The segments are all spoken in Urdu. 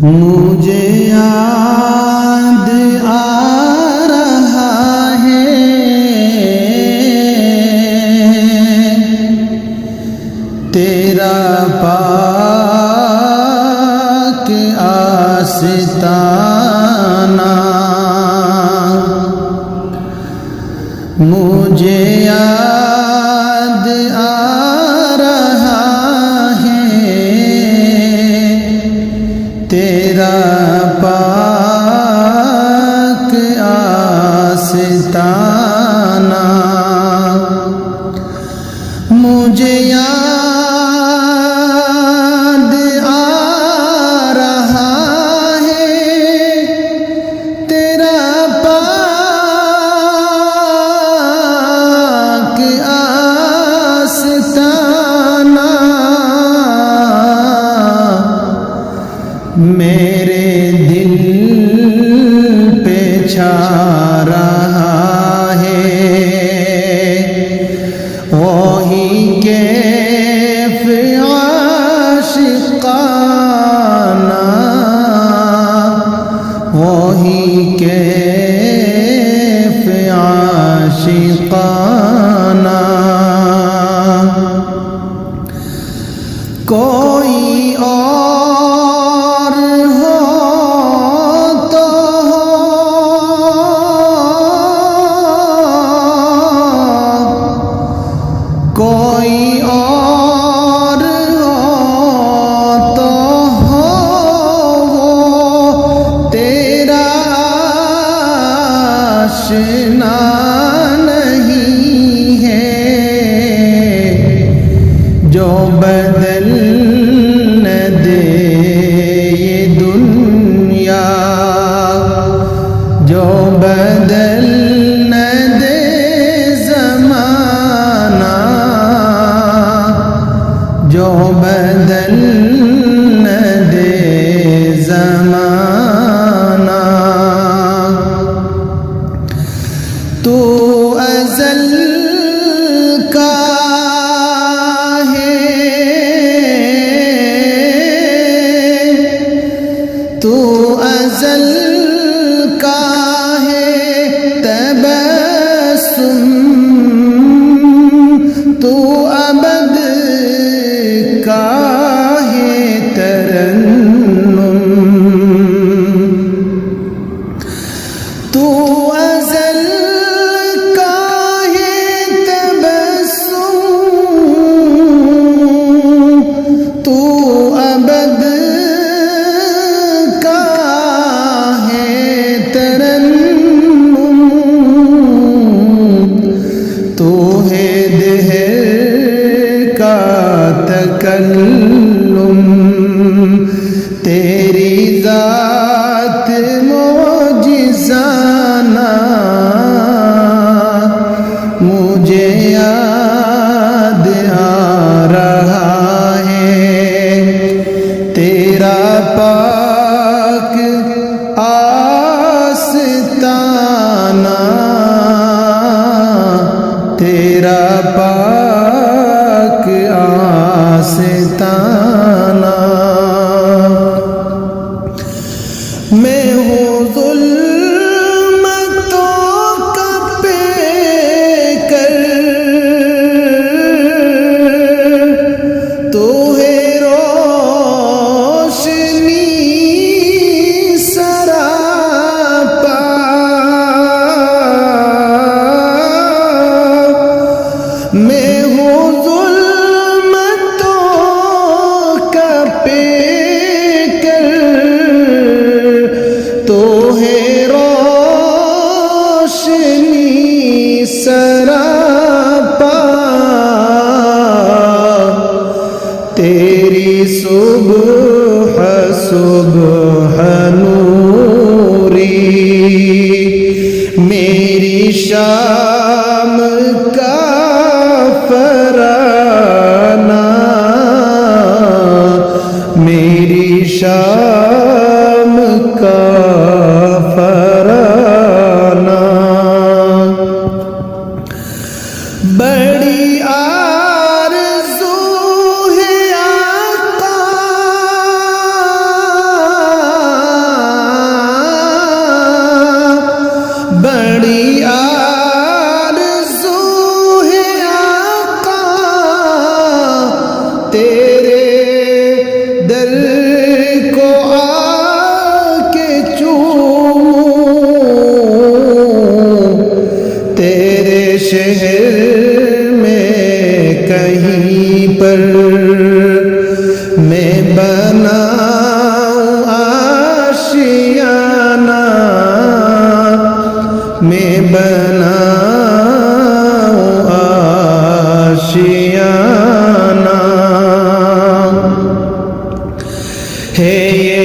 مجھے یاد آ رہا ہے تیرا پاک آستانہ، مجھے یاد آ رہا ہے تیرا پاک آستانہ، مجھے یاد آ رہا ہے تیرا پاک آستانہ، میرے دل پہ چھا رہا ہے وہی کیف عاشقانہ، وہی کیف عاشقانہ، کوئی اور ہو تو کوئی اور ہو تو ہو وہ تیرا آشنا نہیں ہے، جو بدل نہ دے یہ دنیا، جو بدل نہ دے زمانہ، جو بدل نہ دے زمانہ، تو ازل کا ہے، تو ازل کا ہے تبسم، تو ابد کا ہے ترنم، تو ازل کا ہے تبسم، تو ابد کا ہے ترنم، تو ہے دہر کا تکلم، تیری ذات معجزانہ، مجھے یاد آ رہا ہے تیرا پاک آستانہ، تیرا پاک آستانہ، میں ہوں ظلمتوں کا پیکر، تو ہے روشنی سراپا، میں ہوں ظلمتوں کا پیکر، تو ہے روشنی سراپا، تیری صبح صبح نوری، میری شام کا فرانہ، میری شام کا فرانہ، بڑی آرزو ہے آقا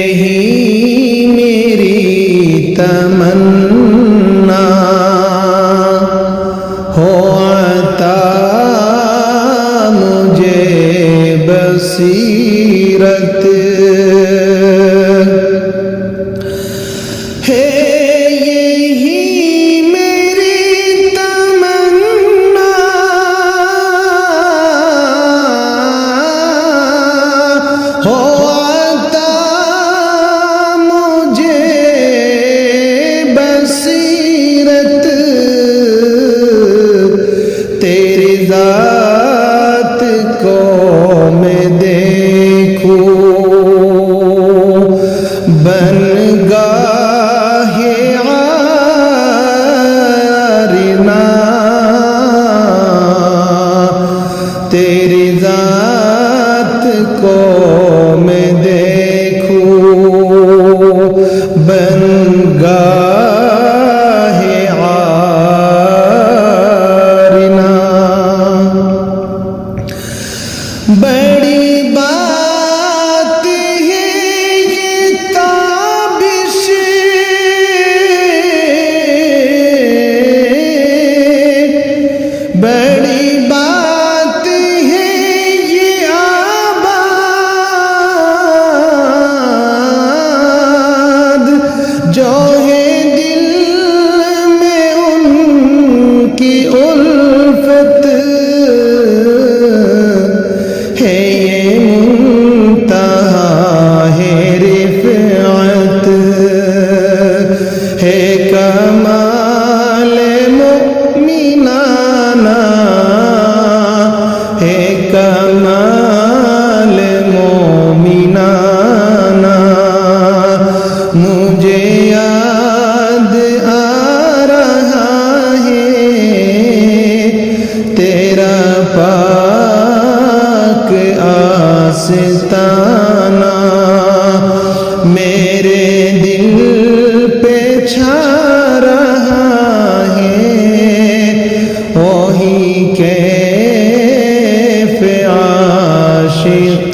یہی میری تمنا ہو عطا مجھے بصیرت ہے، یہی میری تمنا ہو عطا مجھے بصیرت، تیری ذات کو میں دیکھوں بن گاہ عارنا، تیری ذات کو میں دیکھوں بن گاہ عارنا۔ بڑی بات ہے یہ تابش، بڑی بات ہے یہ آباد، جو ہے دل میں ان کی الفت ہے، یہ منتہا ہے رفعت ہے، کمال مومنانہ ہے، کمال مومنانہ۔ مجھے یاد آ رہا ہے تیرا پاک آستانہ، میرے دل پہ چھا رہا ہے وہی کیف عاشقانہ۔